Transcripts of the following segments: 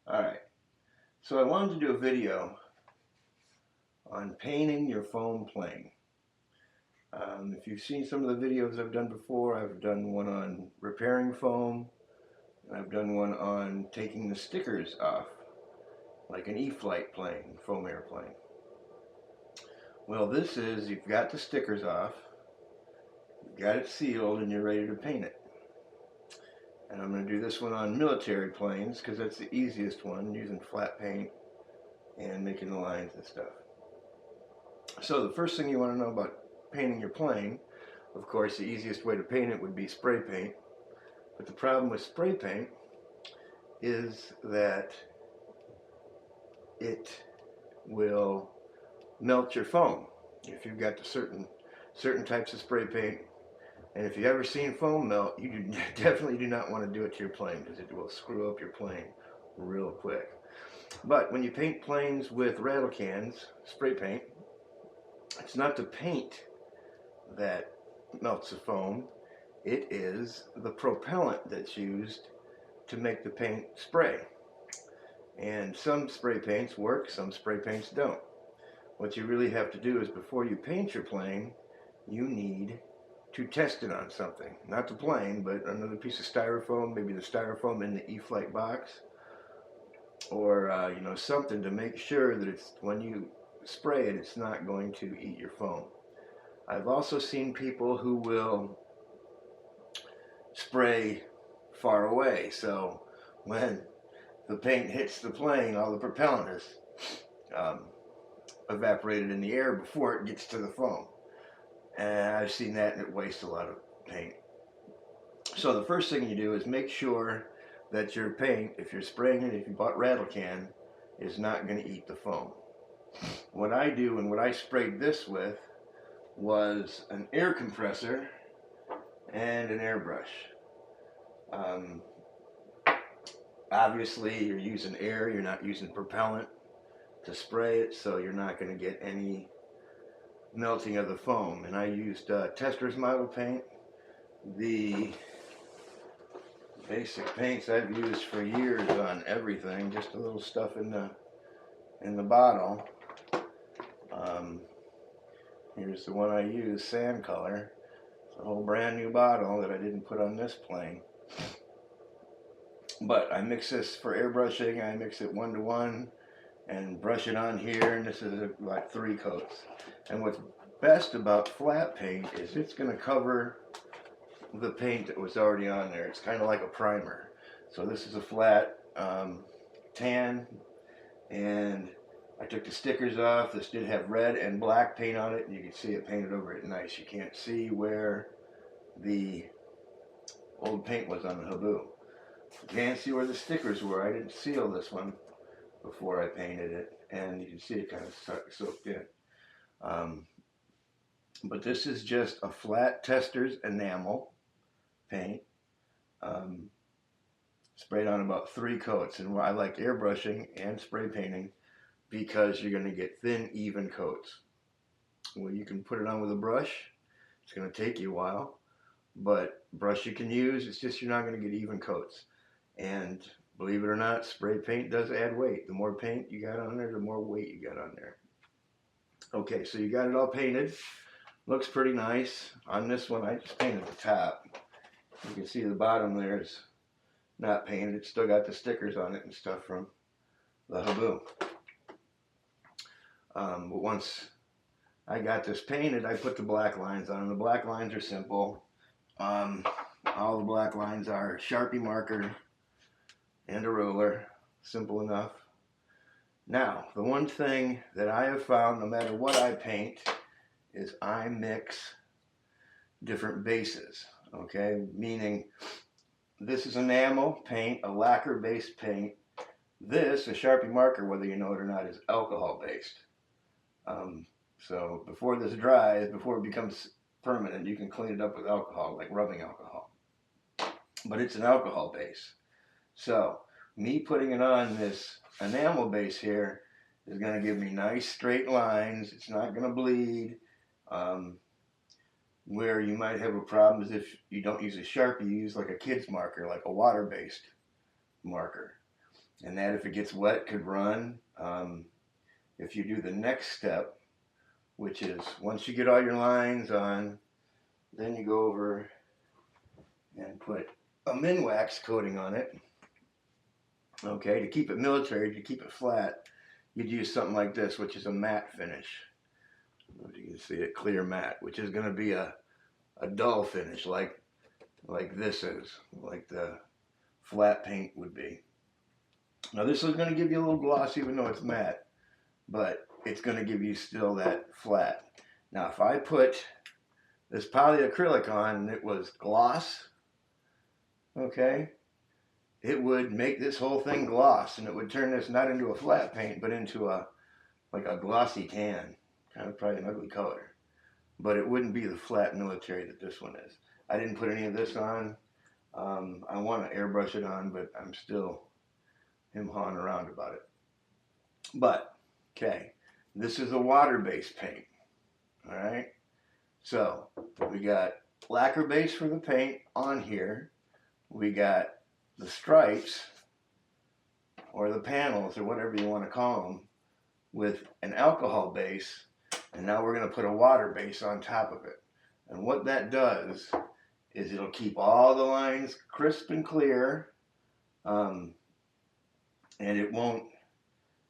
Alright, so I wanted to do a video on painting your foam plane. If you've seen some of the videos I've done before, I've done one on repairing foam, and I've done one on taking the stickers off, like an E-flite plane, foam airplane. Well, this is, you've got the stickers off, you've got it sealed, and you're ready to paint it. And I'm going to do this one on military planes, because that's the easiest one, using flat paint and making the lines and stuff. So the first thing you want to know about painting your plane, of course the easiest way to paint it would be spray paint. But the problem with spray paint is that it will melt your foam if you've got the certain types of spray paint. And if you've ever seen foam melt, you definitely do not want to do it to your plane, because it will screw up your plane real quick. But when you paint planes with rattle cans, spray paint, it's not the paint that melts the foam, it is the propellant that's used to make the paint spray. And some spray paints work, some spray paints don't. What you really have to do is, before you paint your plane, you need to test it on something. Not the plane, but another piece of styrofoam, maybe the styrofoam in the E-flite box, or something to make sure that it's, when you spray it, it's not going to eat your foam. I've also seen people who will spray far away, so when the paint hits the plane, all the propellant is evaporated in the air before it gets to the foam. And I've seen that, and it wastes a lot of paint. So the first thing you do is make sure that your paint, if you're spraying it, if you bought rattle can, is not going to eat the foam. What I do, and what I sprayed this with, was an air compressor and an airbrush. Obviously you're using air, you're not using propellant to spray it, so you're not going to get any melting of the foam. And I used Tester's model paint, the basic paints I've used for years on everything, just a little stuff in the bottle. Here's the one I use, sand color. It's a whole brand new bottle that I didn't put on this plane. But I mix this for airbrushing. I mix it 1-to-1 and brush it on here, and this is like 3 coats. And what's best about flat paint is it's going to cover the paint that was already on there. It's kind of like a primer. So this is a flat tan, and I took the stickers off. This did have red and black paint on it, and you can see it painted over it nice. You can't see where the old paint was on the haboo. You can't see where the stickers were. I didn't seal this one before I painted it, and you can see it kind of soaked in. But this is just a flat Tester's enamel paint, sprayed on about 3 coats. And I like airbrushing and spray painting because you're going to get thin, even coats. Well, you can put it on with a brush. It's going to take you a while, but brush you can use. It's just you're not going to get even coats. And believe it or not, spray paint does add weight. The more paint you got on there, the more weight you got on there. Okay, so you got it all painted. Looks pretty nice. On this one, I just painted the top. You can see the bottom there is not painted. It's still got the stickers on it and stuff from the haboo. But once I got this painted, I put the black lines on. The black lines are simple. All the black lines are Sharpie marker and a ruler. Simple enough. Now, the one thing that I have found, no matter what I paint, is I mix different bases. Okay, meaning this is enamel paint, a lacquer based paint. This, a Sharpie marker, whether you know it or not, is alcohol based. So before this dries, before it becomes permanent, you can clean it up with alcohol, like rubbing alcohol. But it's an alcohol base. So me putting it on this enamel base here is going to give me nice straight lines. It's not going to bleed. Where you might have a problem is if you don't use a Sharpie, you use like a kid's marker, like a water-based marker. and that if it gets wet could run. If you do the next step, which is once you get all your lines on, then you go over and put a Minwax coating on it. Okay, to keep it military, to keep it flat, you'd use something like this, which is a matte finish. You can see it, clear matte, which is going to be a dull finish like this is, like the flat paint would be. Now this is going to give you a little gloss even though it's matte, but it's going to give you still that flat. Now if I put this polyacrylic on and it was gloss, okay, it would make this whole thing gloss, and it would turn this not into a flat paint but into like a glossy tan, kind of probably an ugly color, but it wouldn't be the flat military that this one is. I didn't put any of this on. I want to airbrush it on, but I'm still hawing around about it. But okay, this is a water-based paint. All right, so we got lacquer base for the paint on here. We got the stripes or the panels or whatever you want to call them with an alcohol base, and now we're going to put a water base on top of it. And what that does is it'll keep all the lines crisp and clear, and it won't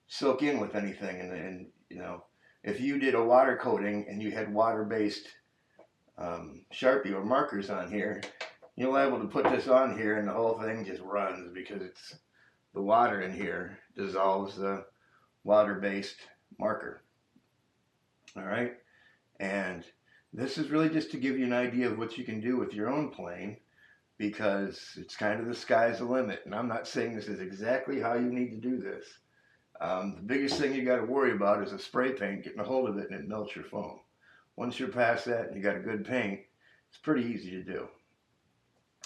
soak in with anything. And you know, if you did a water coating and you had water-based Sharpie or markers on here, you'll be able to put this on here and the whole thing just runs because it's the water in here dissolves the water-based marker. All right, and this is really just to give you an idea of what you can do with your own plane, because it's kind of the sky's the limit. And I'm not saying this is exactly how you need to do this. The biggest thing you got to worry about is a spray paint, getting a hold of it and it melts your foam. Once you're past that and you got a good paint, it's pretty easy to do.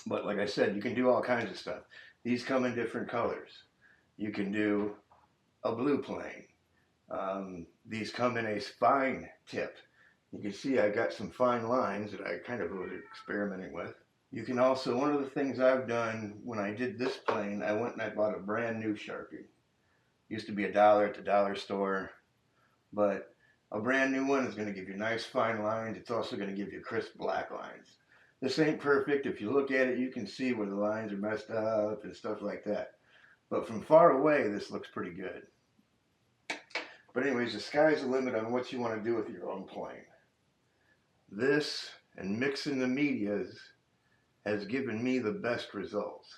But like I said, you can do all kinds of stuff. These come in different colors. You can do a blue plane. These come in a fine tip. You can see I got some fine lines that I kind of was experimenting with. You can also, one of the things I've done when I did this plane, I went and I bought a brand new Sharpie. Used to be $1 at the dollar store, but a brand new one is going to give you nice fine lines. It's also going to give you crisp black lines. This ain't perfect. If you look at it, you can see where the lines are messed up and stuff like that. But from far away, this looks pretty good. But anyways, the sky's the limit on what you want to do with your own plane. This and mixing the medias has given me the best results.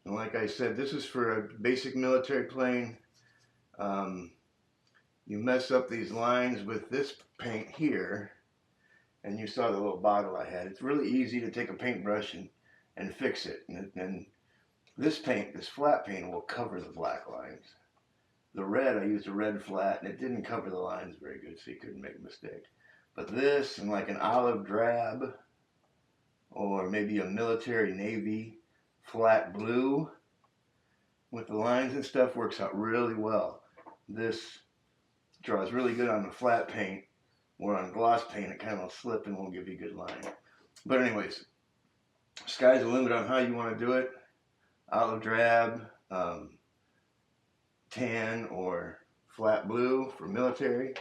And like I said, this is for a basic military plane. You mess up these lines with this paint here, and you saw the little bottle I had. It's really easy to take a paintbrush and fix it. And this paint, this flat paint, will cover the black lines. The red, I used a red flat, and it didn't cover the lines very good, so you couldn't make a mistake. But this, and like an olive drab, or maybe a military navy flat blue with the lines and stuff, works out really well. This draws really good on the flat paint, or on gloss paint it kind of will slip and won't give you a good line. But anyways, sky's the limit on how you want to do it. Olive drab, tan, or flat blue for military.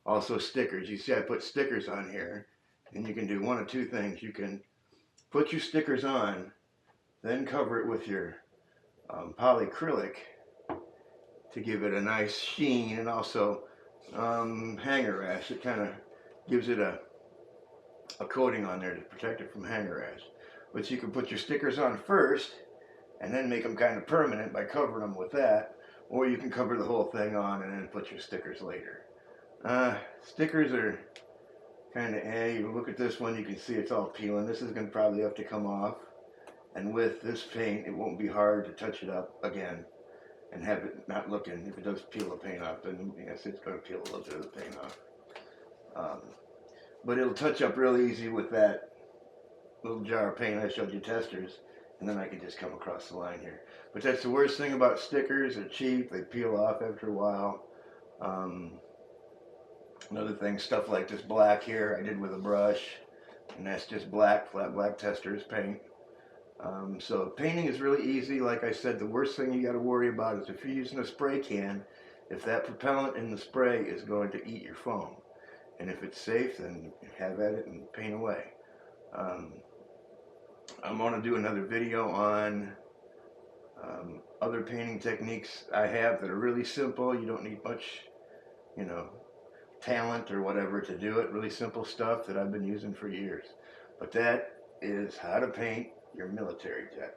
Also stickers. You see I put stickers on here, and you can do one of two things. You can put your stickers on, then cover it with your polyacrylic to give it a nice sheen, and also hanger rash. It kind of gives it a coating on there to protect it from hanger rash. But you can put your stickers on first and then make them kind of permanent by covering them with that, or you can cover the whole thing on and then put your stickers later. Stickers are kind of You look at this one, you can see it's all peeling. This is going to probably have to come off, and with this paint it won't be hard to touch it up again and have it not looking. If it does peel the paint off, then yes, it's going to peel a little bit of the paint off. But it'll touch up real easy with that little jar of paint I showed you, testers, and then I can just come across the line here. But that's the worst thing about stickers. They're cheap, they peel off after a while. Another thing, stuff like this black here I did with a brush, and that's just black, flat black testers paint. So painting is really easy. Like I said, the worst thing you got to worry about is if you're using a spray can, if that propellant in the spray is going to eat your foam. And if it's safe, then have at it and paint away. Um, I'm going to do another video on other painting techniques I have that are really simple. You don't need much, you know, talent or whatever to do it. Really simple stuff that I've been using for years. But that is how to paint your military jet.